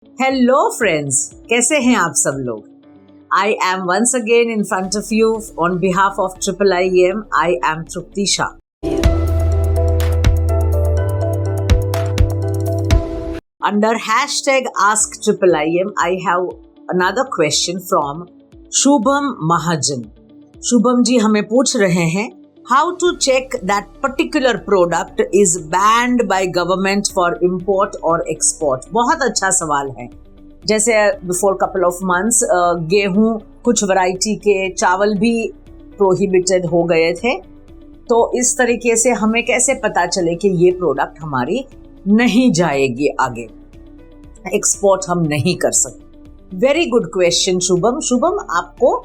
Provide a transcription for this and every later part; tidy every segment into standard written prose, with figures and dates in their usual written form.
Hello friends, कैसे हैं आप सब लोग? I am once again in front of you on behalf of IIIM. I am Trupti Shah. Under hashtag Ask IIIM, I have another question from Shubham Mahajan. Shubham ji हमें पूछ रहे हैं, how to check that particular product is banned by government for import or export? बहुत अच्छा सवाल है. जैसे before couple of months गेहूं, कुछ वैरायटी के चावल भी प्रोहिबिटेड हो गए थे. तो इस तरीके से हमें कैसे पता चले कि ये प्रोडक्ट हमारी नहीं जाएगी आगे, एक्सपोर्ट हम नहीं कर सकते? Very good question Shubham. Shubham, आपको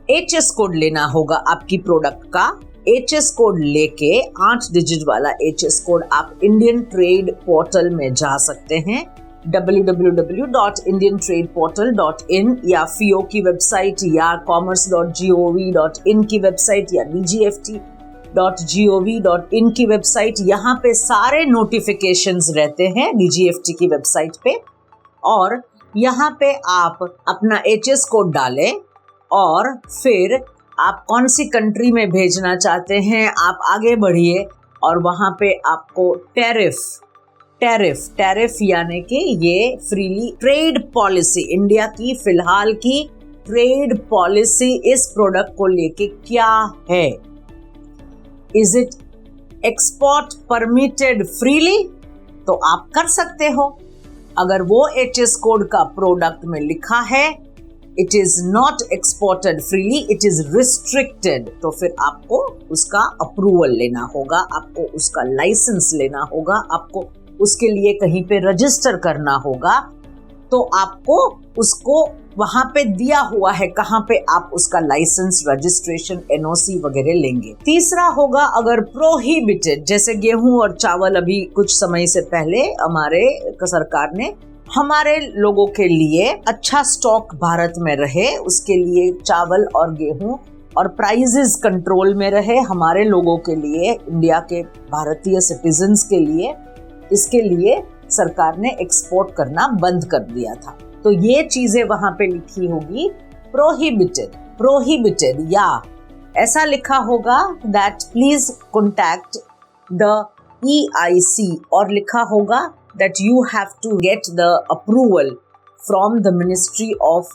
HS कोड लेना होगा आपकी प्रोडक्ट का. HS कोड लेके 8 डिजिट वाला HS कोड आप इंडियन ट्रेड पोर्टल में जा सकते हैं, www.indiantradeportal.in या FIO की वेबसाइट या commerce.gov.in की वेबसाइट या dgft.gov.in की वेबसाइट. यहाँ पे सारे नोटिफिकेशंस रहते हैं DGFT की वेबसाइट पे, और यहाँ पे आप अपना HS कोड डालें और फिर आप कौन सी कंट्री में भेजना चाहते हैं आप आगे बढ़िए, और वहाँ पे आपको टैरिफ यानी कि ये फ्रीली ट्रेड पॉलिसी, इंडिया की फिलहाल की ट्रेड पॉलिसी इस प्रोडक्ट को लेके क्या है. Is it export permitted freely? तो आप कर सकते हो. अगर वो HS कोड का प्रोडक्ट में लिखा है it is not exported freely, it is restricted, तो फिर आपको उसका अप्रूवल लेना होगा, आपको उसका लाइसेंस लेना होगा, आपको उसके लिए कहीं पे रजिस्टर करना होगा. तो आपको उसको वहां पे दिया हुआ है कहाँ पे आप उसका लाइसेंस, रजिस्ट्रेशन, NOC वगैरह लेंगे. तीसरा होगा अगर प्रोहिबिटेड, जैसे गेहूं और चावल अभी कुछ समय से पहले हमारे सरकार ने हमारे लोगों के लिए अच्छा स्टॉक भारत में रहे, उसके लिए चावल और गेहूं और प्राइसेस कंट्रोल में रहे हमारे लोगों के लिए, इंडिया के भारतीय सिटीजन्स के लिए, इसके लिए सरकार ने एक्सपोर्ट करना बंद कर दिया था. तो ये चीजें वहां पे लिखी होगी प्रोहिबिटेड या ऐसा लिखा होगा that please contact the EIC, और लिखा होगा that you have to get the approval from the Ministry of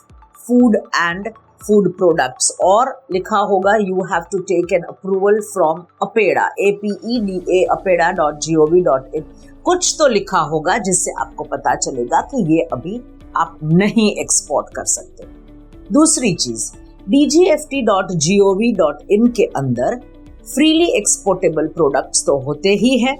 Food and Food Products, और लिखा होगा you have to take an approval from APEDA, APEDA, apeda.gov.in. कुछ तो लिखा होगा जिससे आपको पता चलेगा कि ये अभी आप नहीं एक्सपोर्ट कर सकते. दूसरी चीज, dgft.gov.in के अंदर फ्रीली एक्सपोर्टेबल प्रोडक्ट्स तो होते ही हैं,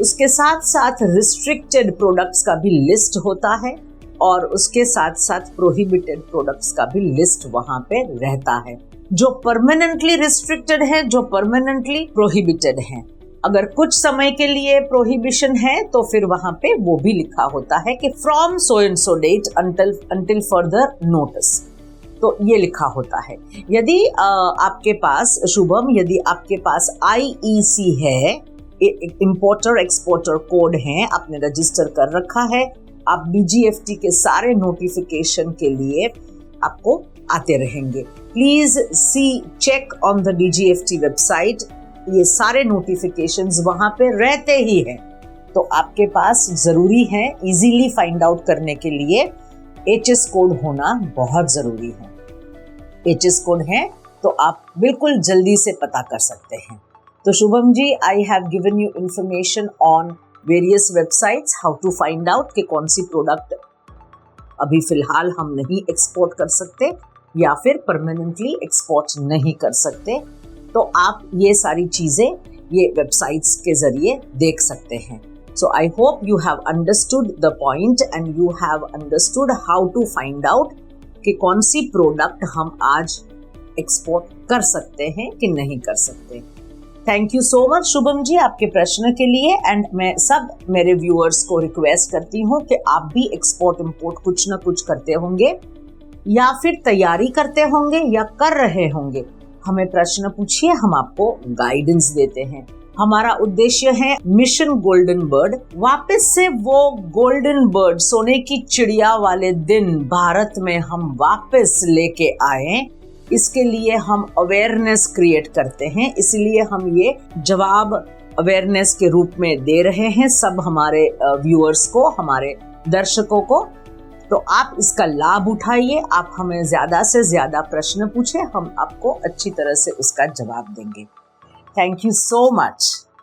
उसके साथ साथ रिस्ट्रिक्टेड प्रोडक्ट्स का भी लिस्ट होता है, और उसके साथ साथ प्रोहिबिटेड प्रोडक्ट्स का भी लिस्ट वहां पे रहता है, जो परमानेंटली रिस्ट्रिक्टेड है, जो परमानेंटली प्रोहिबिटेड है. अगर कुछ समय के लिए प्रोहिबिशन है तो फिर वहां पे वो भी लिखा होता है कि from so and so date until further notice. तो ये लिखा होता है. यदि आपके पास शुभम, यदि आपके पास IEC है, इंपोर्टर एक्सपोर्टर कोड है, आपने रजिस्टर कर रखा है, आप DGFT के सारे नोटिफिकेशन के लिए आपको आते रहेंगे. Please check on the DGFT website, ये सारे नोटिफिकेशंस वहां पे रहते ही हैं. तो आपके पास जरूरी है इजीली फाइंड आउट करने के लिए HS कोड होना बहुत जरूरी है. HS कोड है तो आप बिल्कुल जल्दी से पता कर सकते हैं. तो Shubham ji, I have given you information on various websites how to find out कि कौन सी प्रोडक्ट अभी फिलहाल हम नहीं एक्सपोर्ट कर सकते या फिर परमानेंटली एक्सपोर्ट नहीं कर सकते. तो आप ये सारी चीजें ये वेबसाइट्स के जरिए देख सकते हैं. So I hope you have understood the point and you have understood how to find out कि कौन सी प्रोडक्ट हम आज एक्सपोर्ट कर सकते हैं कि नहीं कर सकते. Thank you so much Shubham ji आपके प्रश्न के लिए. एंड मैं सब मेरे व्यूअर्स को रिक्वेस्ट करती हूँ कि आप भी एक्सपोर्ट इंपोर्ट कुछ ना कुछ करते होंगे या फिर तैयारी करते होंगे या कर रहे होंगे. हमें प्रश्न पूछिए, हम आपको गाइडेंस देते हैं. हमारा उद्देश्य है मिशन गोल्डन बर्ड, वापस से वो गोल्डन बर्ड, सोने की चिड़िया वाले दिन भारत में हम वापस लेके आए। इसके लिए हम अवेयरनेस क्रिएट करते हैं, इसलिए हम ये जवाब अवेयरनेस के रूप में दे रहे हैं सब हमारे व्यूअर्स को, हमारे दर्शकों को। तो आप इसका लाभ उठाइए, आप हमें ज़्यादा से ज़्यादा प्रश्न पूछें, हम आपको अच्छी तरह से उसका जवाब देंगे। Thank you so much.